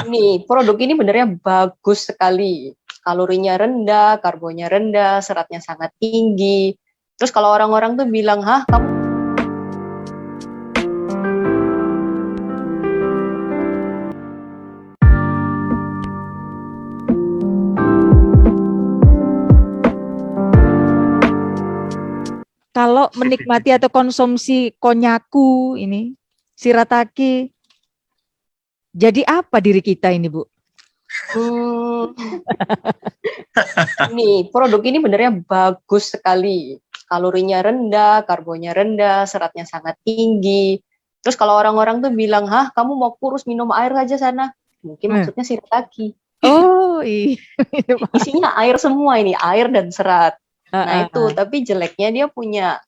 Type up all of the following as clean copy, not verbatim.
Ini produk ini benernya bagus sekali. Kalorinya rendah, karbonya rendah, seratnya sangat tinggi. Terus kalau orang-orang tuh bilang, hah kamu Kalau menikmati atau konsumsi konyaku ini, shirataki, jadi apa diri kita ini, Bu? hmm, ini produk ini benernya bagus sekali. Kalorinya rendah, karbonya rendah, seratnya sangat tinggi. Terus kalau orang-orang tuh bilang, hah kamu mau kurus minum air aja sana. Mungkin Hmm. maksudnya shirataki. Oh iya, Isinya air semua ini, air dan serat. Nah itu, Heeh, tapi jeleknya dia punya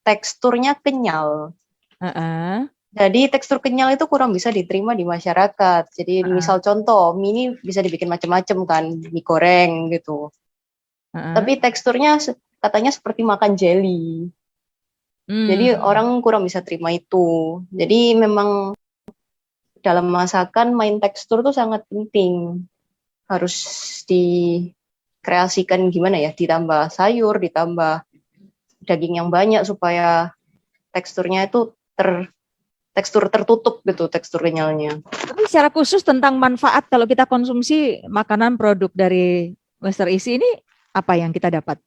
teksturnya kenyal. heeh, Jadi tekstur kenyal itu kurang bisa diterima di masyarakat. Jadi heeh, misal contoh, mie ini bisa dibikin macam-macam kan, mie goreng gitu. heeh. Tapi teksturnya katanya seperti makan jelly. Jadi Hmm. orang kurang bisa terima itu. Jadi memang dalam masakan main tekstur tuh sangat penting. Harus dikreasikan gimana ya, ditambah sayur, ditambah daging yang banyak supaya teksturnya itu tekstur tertutup gitu, tekstur kenyalnya. Tapi secara khusus tentang manfaat kalau kita konsumsi makanan produk dari Western Easy ini, apa yang kita dapat?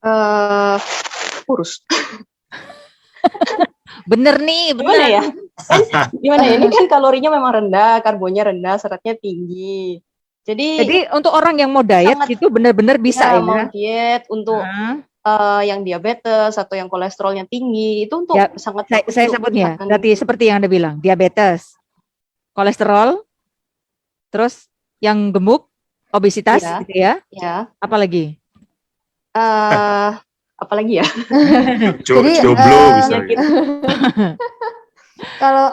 Eh kurus. Bener nih, Gimana bener. ya? Kan gimana ya? Ini kan kalorinya memang rendah, karbonnya rendah, seratnya tinggi. Jadi Jadi untuk orang yang mau diet sangat gitu bener-bener bisa ya mau ya. diet untuk Heeh. yang diabetes atau yang kolesterolnya tinggi itu untuk Ya, sangat bagus saya untuk sebutnya, meningkatkan berarti seperti yang Anda bilang, diabetes, kolesterol, terus yang gemuk, obesitas ya gitu ya. ya Apalagi? eh apalagi ya Jo Jadi jomblo penyakit. misalnya. kalau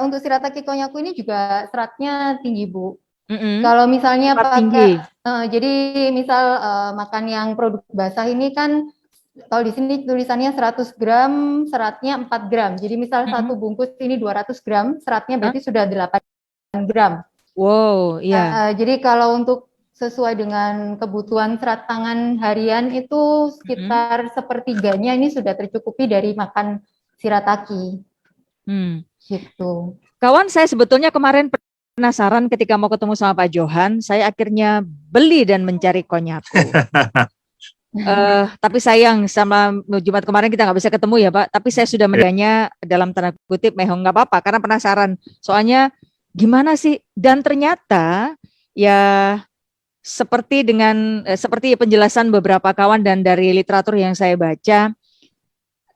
untuk shirataki konyaku ini juga seratnya tinggi, Bu. Mm-mm. Kalau misalnya Serat pakai, tinggi. jadi misal makan yang produk basah ini kan, kalau di sini tulisannya 100 gram, seratnya 4 gram. Jadi misal Mm-mm. satu bungkus ini 200 gram, seratnya Hah? berarti sudah 8 gram. Wow, iya. Jadi kalau untuk sesuai dengan kebutuhan serat pangan harian itu Mm-mm. sekitar sepertiganya ini sudah tercukupi dari makan shirataki, Hmm. gitu. Kawan, saya sebetulnya kemarin penasaran ketika mau ketemu sama Pak Johan, saya akhirnya beli dan mencari konyaku. Tapi sayang sama Jumat kemarin kita nggak bisa ketemu ya Pak. Tapi saya sudah menjanya dalam tanda kutip mehong nggak apa-apa karena penasaran. Soalnya gimana sih? Dan ternyata ya seperti penjelasan beberapa kawan dan dari literatur yang saya baca,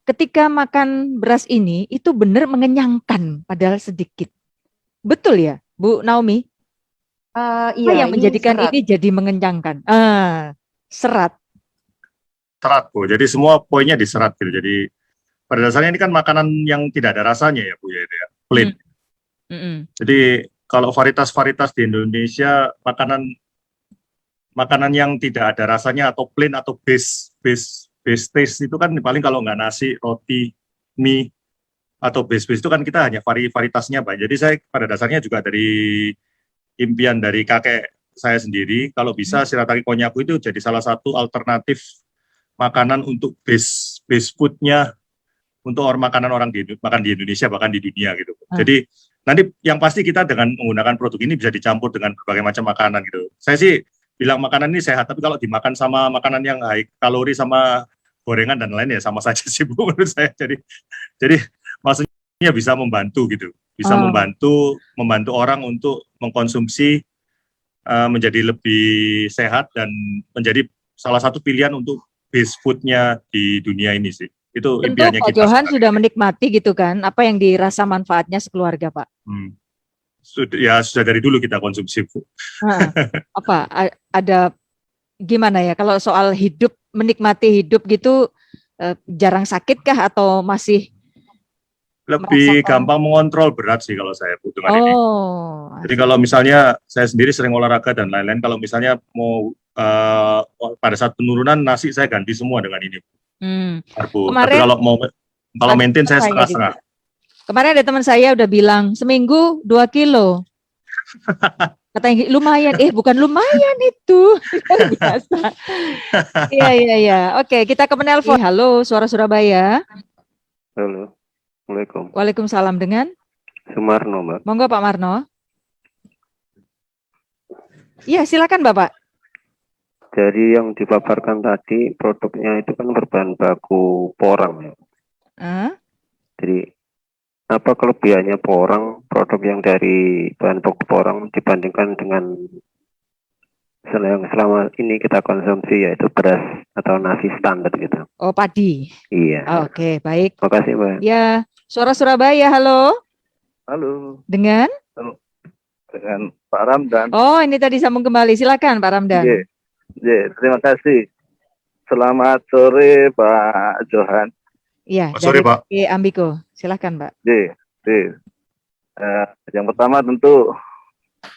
ketika makan beras ini itu benar mengenyangkan padahal sedikit. Betul ya, Bu Naomi? Apa Iya yang ini menjadikan serat. ini jadi mengenyangkan? Serat. Serat, Bu. Jadi semua poinnya diserat gitu. Jadi pada dasarnya ini kan makanan yang tidak ada rasanya ya, Bu ya, itu ya. Plain. Hmm, mm-mm. Jadi kalau varietas-varietas di Indonesia makanan makanan yang tidak ada rasanya atau plain atau base base base taste itu kan paling kalau nggak nasi, roti, mie atau base-base itu kan kita hanya varietasnya Pak. Jadi saya pada dasarnya juga dari impian dari kakek saya sendiri, kalau bisa shirataki konyaku itu jadi salah satu alternatif makanan untuk base foodnya untuk makanan orang makan di Indonesia bahkan di dunia gitu. Ah, Jadi nanti yang pasti kita dengan menggunakan produk ini bisa dicampur dengan berbagai macam makanan gitu. Saya sih bilang makanan ini sehat, tapi kalau dimakan sama makanan yang high kalori sama gorengan dan lain ya sama saja sih Bu menurut saya. Jadi maksudnya bisa membantu gitu, bisa ah. membantu orang untuk mengkonsumsi menjadi lebih sehat dan menjadi salah satu pilihan untuk base foodnya di dunia ini sih. Itu Tentu impiannya Pak kita Johan sebenarnya. sudah menikmati gitu kan, apa yang dirasa manfaatnya sekeluarga Pak. Hmm. Sudah dari dulu kita konsumsi Bu. Ah, apa ada gimana ya kalau soal hidup menikmati hidup gitu jarang sakit kah atau masih Lebih merasakan? gampang mengontrol berat sih kalau saya butuhkan ini. Oh, Jadi kalau misalnya saya sendiri sering olahraga dan lain-lain, kalau misalnya mau pada saat penurunan nasi saya ganti semua dengan ini hmm. karbo. Tapi Kemarin kalau ada maintain saya saya gitu. setengah-setengah. Kemarin ada teman saya udah bilang seminggu 2 kilo. Katanya lumayan, bukan lumayan itu. Luar biasa. Iya. Oke, kita ke penelpon. Halo, Suara Surabaya. Halo, Assalamualaikum. Waalaikumsalam, dengan Sumarno, Mbak. monggo Pak Marno. Iya, silakan Bapak. Jadi yang dipaparkan tadi produknya itu kan berbahan baku porang ya. Jadi apa kelebihannya porang, produk yang dari bahan baku porang dibandingkan dengan yang selama ini kita konsumsi, yaitu beras atau nasi standar gitu. Oh, padi. Iya. Oke, baik. Makasih, Mbak. Ya, Suara Surabaya, halo. Halo, Dengan? dengan Pak Ramdan. Oh, ini tadi sambung kembali. Silakan Pak Ramdan. Terima kasih. Selamat sore Pak Johan. Iya, Sore, dari Pak. Ambiko. Silakan, Pak. Yang pertama tentu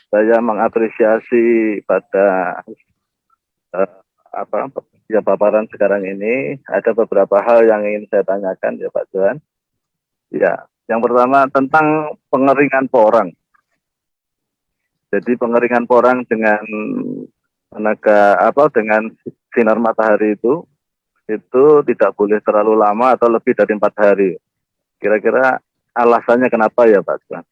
saya mengapresiasi pada paparan sekarang ini. Ada beberapa hal yang ingin saya tanyakan ya Pak Johan. Ya, yang pertama tentang pengeringan porang. Jadi pengeringan porang dengan dengan sinar matahari itu tidak boleh terlalu lama atau lebih dari 4 hari. Kira-kira alasannya kenapa ya Pak Johan?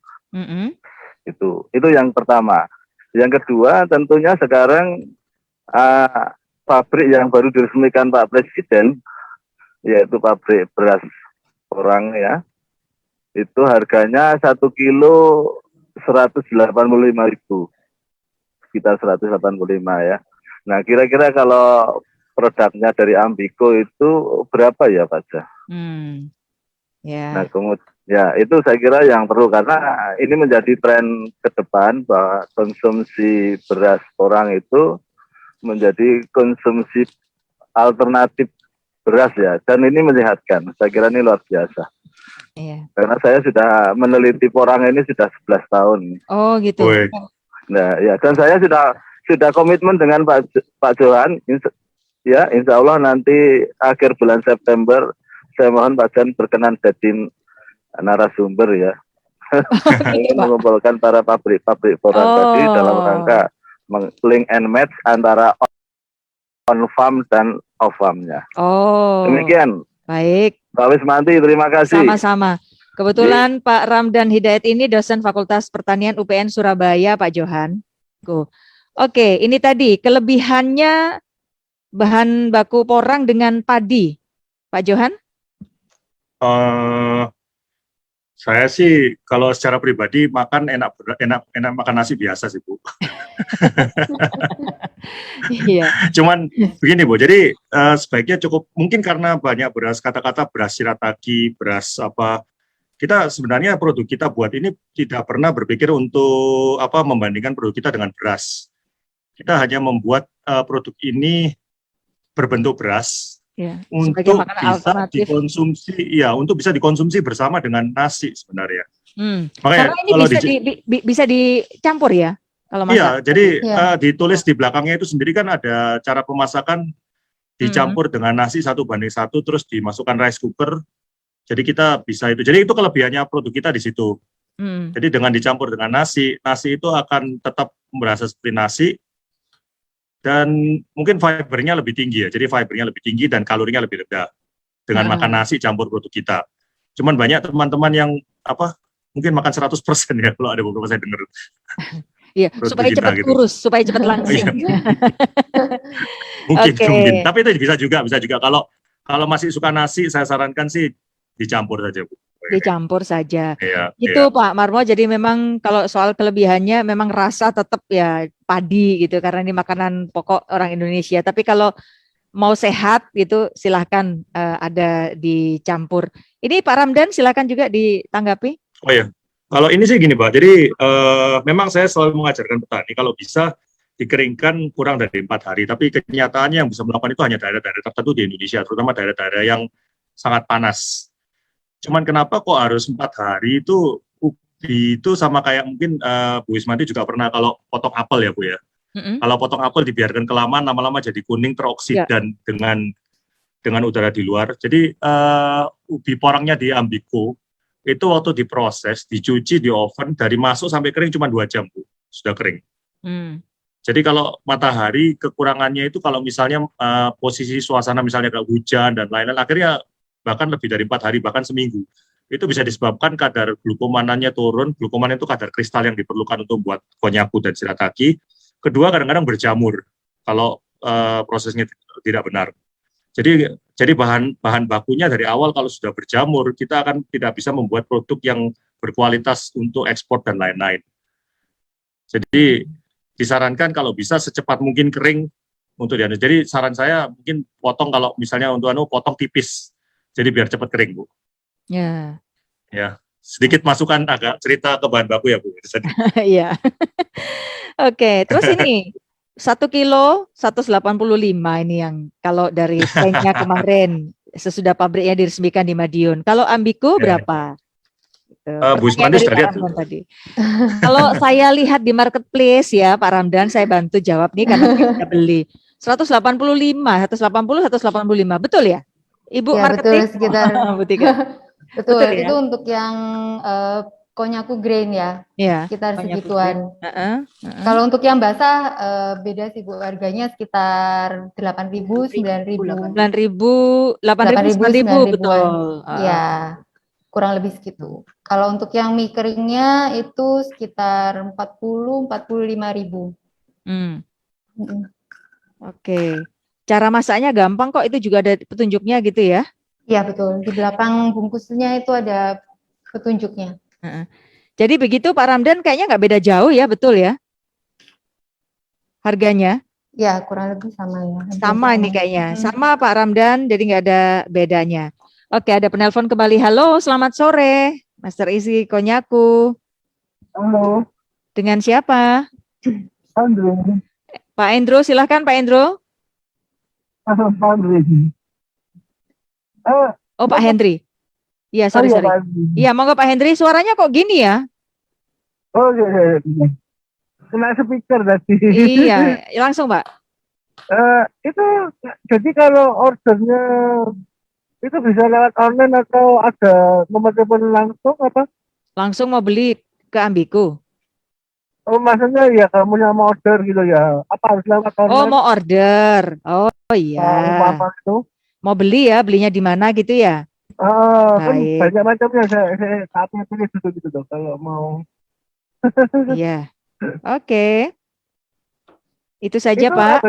Itu yang pertama. Yang kedua tentunya sekarang pabrik yang baru diresmikan Pak Presiden, yaitu pabrik beras porang ya, itu harganya 1 kilo 185.000, sekitar 185 ya. Nah kira-kira kalau produknya dari Ambiko itu berapa ya Pak Jah? Nah kemudian ya itu saya kira yang perlu, karena ini menjadi tren ke depan bahwa konsumsi beras porang itu menjadi konsumsi alternatif beras ya, dan ini menyehatkan. Saya kira ini luar biasa. Iya. Karena saya sudah meneliti porang ini sudah 11 tahun. Oh gitu. Nah ya, dan saya sudah komitmen dengan Pak Johan. Insya Allah nanti akhir bulan September saya mohon Pak Johan berkenan jadi narasumber ya. Mengumpulkan para pabrik porang tadi dalam rangka link and match antara on farm dan off farmnya. Demikian. Baik. Pak Wismanti, terima kasih. Sama-sama. Kebetulan Pak Ramdan Hidayat ini dosen Fakultas Pertanian UPN Surabaya, Pak Johan. Oke, ini tadi kelebihannya bahan baku porang dengan padi, Pak Johan? Saya sih kalau secara pribadi makan enak makan nasi biasa sih Bu. Iya. Cuman begini Bu, jadi sebaiknya cukup, mungkin karena banyak beras, kata-kata beras shirataki, beras apa, kita sebenarnya produk kita buat ini tidak pernah berpikir untuk membandingkan produk kita dengan beras. Kita hanya membuat produk ini berbentuk beras. Ya, untuk bisa dikonsumsi, untuk bisa dikonsumsi bersama dengan nasi sebenarnya. Karena Makanya ini kalau bisa dicampur ya kalau masak. Iya, jadi ditulis di belakangnya itu sendiri kan ada cara pemasakan, dicampur dengan nasi 1:1, terus dimasukkan rice cooker. Jadi kita bisa itu. Jadi itu kelebihannya produk kita di situ. Jadi dengan dicampur dengan nasi itu akan tetap berasa seperti nasi. Dan mungkin fibernya lebih tinggi ya, jadi fibernya lebih tinggi dan kalorinya lebih rendah dengan makan nasi campur produk kita. Cuman banyak teman-teman yang mungkin makan 100% ya, kalau ada beberapa saya dengar. Iya, supaya cepat gitu. Kurus, supaya cepat langsing. Mungkin, tapi itu bisa juga. Kalau masih suka nasi, saya sarankan sih dicampur saja Bu. Dicampur saja. Iya. Pak Marmo, jadi memang kalau soal kelebihannya memang rasa tetap ya padi gitu, karena ini makanan pokok orang Indonesia. Tapi kalau mau sehat gitu silahkan ada dicampur. Ini Pak Ramdan silahkan juga ditanggapi. Oh ya, kalau ini sih gini Pak, jadi memang saya selalu mengajarkan petani kalau bisa dikeringkan kurang dari 4 hari. Tapi kenyataannya yang bisa melakukan itu hanya daerah-daerah tertentu di Indonesia, terutama daerah-daerah yang sangat panas. Cuman kenapa kok harus 4 hari itu sama kayak mungkin Bu Wismanti juga pernah kalau potong apel ya Bu ya. Kalau potong apel dibiarkan kelamaan lama-lama jadi kuning teroksidan dengan udara di luar. Jadi ubi porangnya di Ambiko itu waktu diproses, dicuci di oven, dari masuk sampai kering cuma 2 jam, Bu. Sudah kering. Jadi kalau matahari kekurangannya itu kalau misalnya posisi suasana misalnya kayak hujan dan lain-lain, akhirnya bahkan lebih dari 4 hari, bahkan seminggu. Itu bisa disebabkan kadar glukomanannya turun. Glukoman itu kadar kristal yang diperlukan untuk buat konyaku dan shirataki. Kedua, kadang-kadang berjamur kalau prosesnya tidak benar. Jadi bahan bakunya dari awal kalau sudah berjamur, kita akan tidak bisa membuat produk yang berkualitas untuk ekspor dan lain-lain. Jadi disarankan kalau bisa secepat mungkin kering untuk dianu. Jadi saran saya mungkin potong, kalau misalnya untuk potong tipis. Jadi biar cepat kering, Bu. Ya. Ya, sedikit masukan agak cerita ke bahan baku ya, Bu. Iya. Oke, terus ini 1 kilo 185 ini yang kalau dari trennya kemarin sesudah pabriknya diresmikan di Madiun. Kalau Ambiku berapa? Bu Ismani sudah lihat tadi. Kalau saya lihat di marketplace ya, Pak Ramdan, saya bantu jawab nih karena saya sudah beli 185, 185, betul ya? Ibu Ya, marketing? betul, sekitar. Betul Betul, ya? itu untuk yang konyaku grain ya, sekitar segituan. Kalau untuk yang basah beda sih Bu, harganya sekitar 8.000, 9.000. 8.000, betul. Ya, kurang lebih segitu. Kalau untuk yang mie keringnya itu sekitar 40-45.000. Oke. Cara masaknya gampang kok, itu juga ada petunjuknya gitu ya? Iya betul, di belakang bungkusnya itu ada petunjuknya. Jadi begitu Pak Ramdan, kayaknya nggak beda jauh ya, betul ya? Harganya? Ya, kurang lebih sama ya. Sama ini kayaknya, sama Pak Ramdan, jadi nggak ada bedanya. Oke, ada penelpon kembali. Halo, selamat sore, Master Isi Konyaku. Halo. Dengan siapa? Andrew. Pak Endro, silahkan Pak Endro. Oh, Pak Hendri. Iya, sorry. Iya, monggo Pak Hendri, suaranya kok gini ya? Oh, iya. Kena speaker tadi. Iya, langsung Pak. Itu jadi kalau ordernya itu bisa lewat online atau ada nomor telepon langsung apa? Langsung mau beli ke Ambiku. Oh, maksudnya ya kamu yang mau order gitu ya? Apa harus lewat online? Oh, mau order. Oh iya. Apa itu? Mau beli ya, belinya di mana gitu ya? Kan banyak macamnya, saya saatnya pilih gitu dong kalau mau. Iya. Oke. Itu saja itu Pak.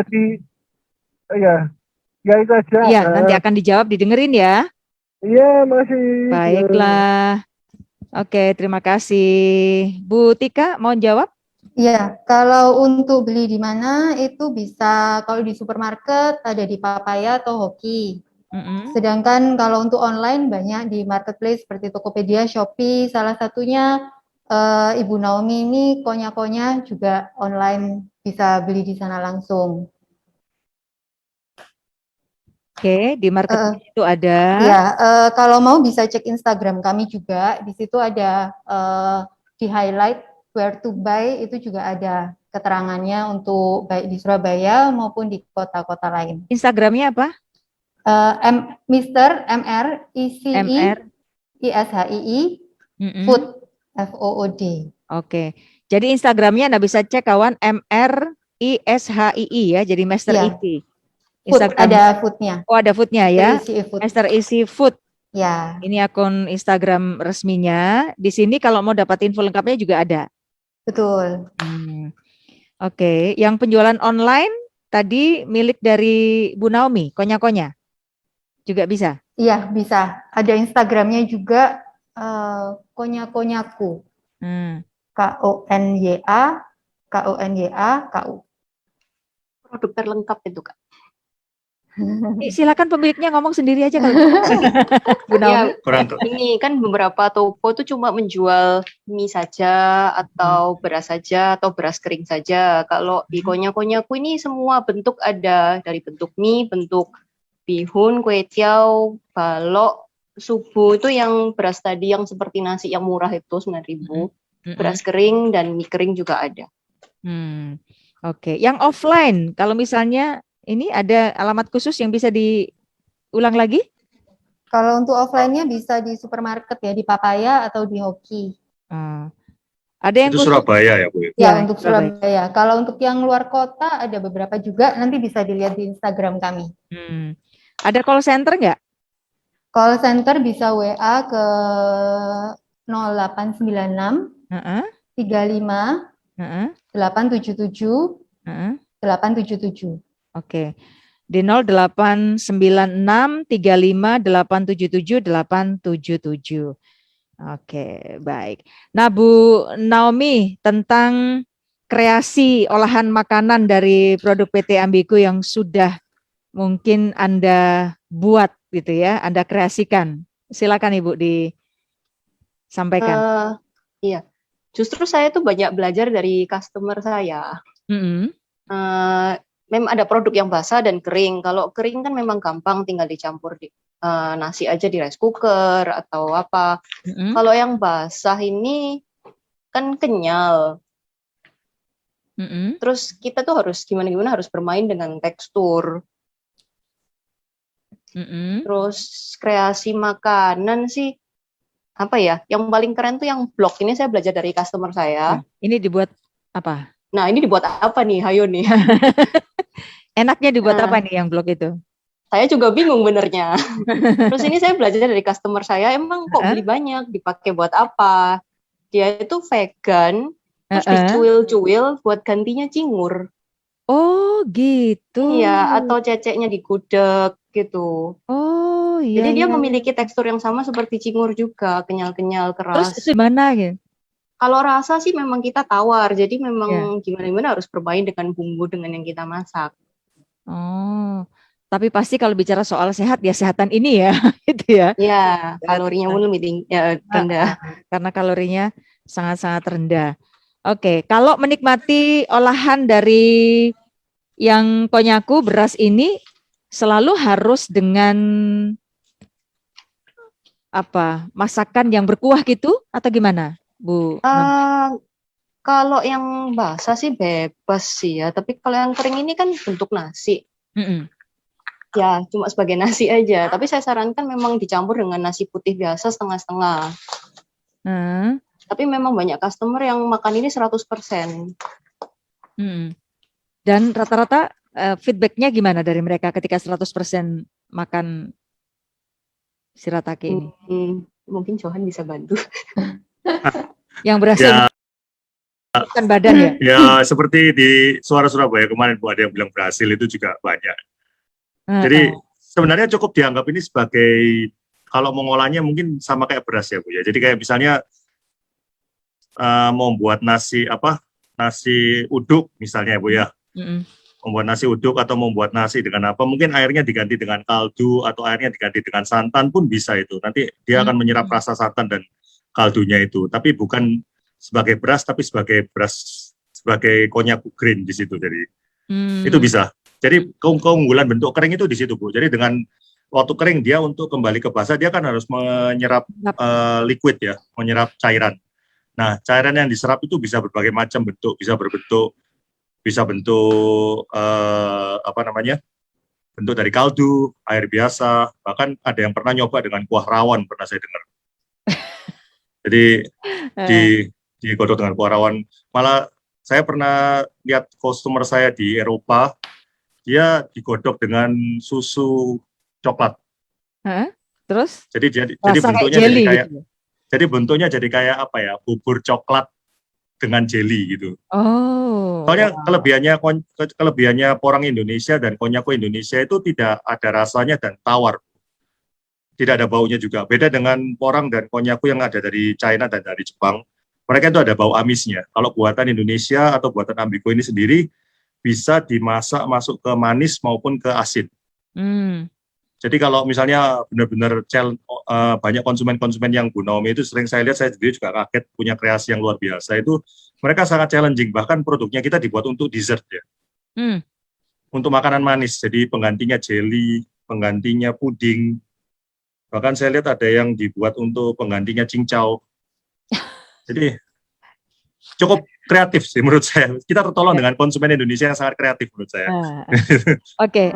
Ya itu aja. Iya, nanti akan dijawab, didengerin ya. Iya, masih. Baiklah. Oke, terima kasih. Bu Tika mau jawab? Iya, kalau untuk beli di mana itu bisa, kalau di supermarket ada di Papaya atau Hoki. Sedangkan kalau untuk online banyak di marketplace seperti Tokopedia, Shopee. Salah satunya Ibu Naomi ini konya juga online, bisa beli di sana langsung. Oke, di marketplace itu ada. Ya, kalau mau bisa cek Instagram kami juga. Di situ ada di highlight where to buy, itu juga ada keterangannya untuk baik di Surabaya maupun di kota-kota lain. Instagramnya apa? Mr. MR ISHII Food FOOD. Oke. Jadi Instagramnya Anda bisa cek kawan, MR ISHII ya, jadi Master Isi. Instagram. Ada foodnya. Oh, ada foodnya ya. Food. Master Isi Food. Ya. Ini akun Instagram resminya. Di sini kalau mau dapat info lengkapnya juga ada. Betul. Oke. Yang penjualan online tadi milik dari Bu Naomi, Konya-Konya. Juga bisa? Iya, bisa. Ada Instagramnya juga, Konya-Konyaku. KONYA-KU. Produk terlengkap itu, Kak. Silakan pemiliknya ngomong sendiri aja kalau. Ya, ini kan beberapa toko tuh cuma menjual mie saja atau beras saja atau beras kering saja. Kalau di Konya-Konyaku ini semua bentuk ada, dari bentuk mie, bentuk bihun, kue tiaw, balok, subu itu yang beras tadi yang seperti nasi yang murah itu 9.000. Beras kering dan mie kering juga ada. Oke. Yang offline kalau misalnya ini ada alamat khusus yang bisa diulang lagi? Kalau untuk offline-nya bisa di supermarket ya, di Papaya atau di Hoki. Ada yang Itu Surabaya ya, Bu? Ya, untuk Surabaya. Kalau untuk yang luar kota ada beberapa juga, nanti bisa dilihat di Instagram kami. Ada call center nggak? Call center bisa WA ke 0896 35 877 877. Oke. Di 0896 35 877 877. Oke, baik. Nah, Bu Naomi, tentang kreasi olahan makanan dari produk PT Ambiku yang sudah mungkin Anda buat gitu ya, Anda kreasikan. Silakan Ibu disampaikan. Iya, justru saya tuh banyak belajar dari customer saya. Memang ada produk yang basah dan kering. Kalau kering kan memang gampang, tinggal dicampur di nasi aja di rice cooker atau apa. Kalau yang basah ini kan kenyal. Terus kita tuh harus gimana harus bermain dengan tekstur. Terus kreasi makanan sih apa ya? Yang paling keren tuh yang blog ini saya belajar dari customer saya. Ini dibuat apa? Nah, ini dibuat apa nih? Hayo nih. Enaknya dibuat apa nih yang blog itu? Saya juga bingung benernya. Terus ini saya belajar dari customer saya, emang kok beli banyak, dipakai buat apa? Dia itu vegan, terus dicuil-cuil buat gantinya cingur. Oh gitu. Iya, atau ceceknya digudeg gitu. Oh iya. Jadi dia memiliki tekstur yang sama seperti cingur juga, kenyal-kenyal, keras. Terus gimana gitu? Kalau rasa sih memang kita tawar, jadi memang gimana harus bermain dengan bumbu dengan yang kita masak. Oh. Tapi pasti kalau bicara soal sehat ya sehatan ini ya, gitu ya. Iya, kalorinya pun lebih tinggi, rendah. Karena kalorinya sangat-sangat rendah. Oke, kalau menikmati olahan dari yang konyaku beras ini selalu harus dengan apa? Masakan yang berkuah gitu atau gimana, Bu? Kalau yang basah sih bebas sih ya, tapi kalau yang kering ini kan bentuk nasi. Ya, cuma sebagai nasi aja. Tapi saya sarankan memang dicampur dengan nasi putih biasa setengah-setengah. Tapi memang banyak customer yang makan ini 100%. Dan rata-rata feedbacknya gimana dari mereka ketika 100% makan shirataki ini? Mungkin Johan bisa bantu. Yang berhasil bukan badan ya? Ya, seperti di Suara Surabaya kemarin Bu, ada yang bilang berhasil, itu juga banyak. Jadi sebenarnya cukup dianggap ini sebagai, kalau mengolahnya mungkin sama kayak beras ya Bu ya. Jadi kayak misalnya mau buat nasi uduk misalnya Bu ya. Membuat nasi uduk atau membuat nasi dengan apa, mungkin airnya diganti dengan kaldu atau airnya diganti dengan santan pun bisa itu. Nanti dia akan menyerap rasa santan dan kaldunya itu. Tapi bukan sebagai beras, tapi sebagai konyak green di situ. Jadi itu bisa. Jadi keunggulan bentuk kering itu di situ Bu. Jadi dengan waktu kering dia untuk kembali ke basah dia kan harus menyerap liquid ya, menyerap cairan. Nah cairan yang diserap itu bisa berbagai macam bentuk, bisa bentuk bentuk dari kaldu, air biasa, bahkan ada yang pernah nyoba dengan kuah rawon, pernah saya dengar. Jadi digodok dengan kuah rawon. Malah saya pernah lihat customer saya di Eropa, dia digodok dengan susu coklat. Terus? Jadi bentuknya jadi kayak gitu. Jadi bentuknya jadi kayak apa ya? Bubur coklat dengan jelly gitu. Oh. Soalnya kelebihannya porang Indonesia dan konyako Indonesia itu tidak ada rasanya dan tawar. Tidak ada baunya juga. Beda dengan porang dan konyako yang ada dari China dan dari Jepang. Mereka itu ada bau amisnya. Kalau buatan Indonesia atau buatan Ambico ini sendiri bisa dimasak masuk ke manis maupun ke asin. Jadi kalau misalnya benar-benar banyak konsumen-konsumen yang Bu Naomi itu sering saya lihat, saya sendiri juga kaget punya kreasi yang luar biasa itu, mereka sangat challenging. Bahkan produknya kita dibuat untuk dessert ya, untuk makanan manis. Jadi penggantinya jelly, penggantinya puding. Bahkan saya lihat ada yang dibuat untuk penggantinya cincau. Jadi cukup kreatif sih menurut saya. Kita tertolong dengan konsumen Indonesia yang sangat kreatif menurut saya. Oke.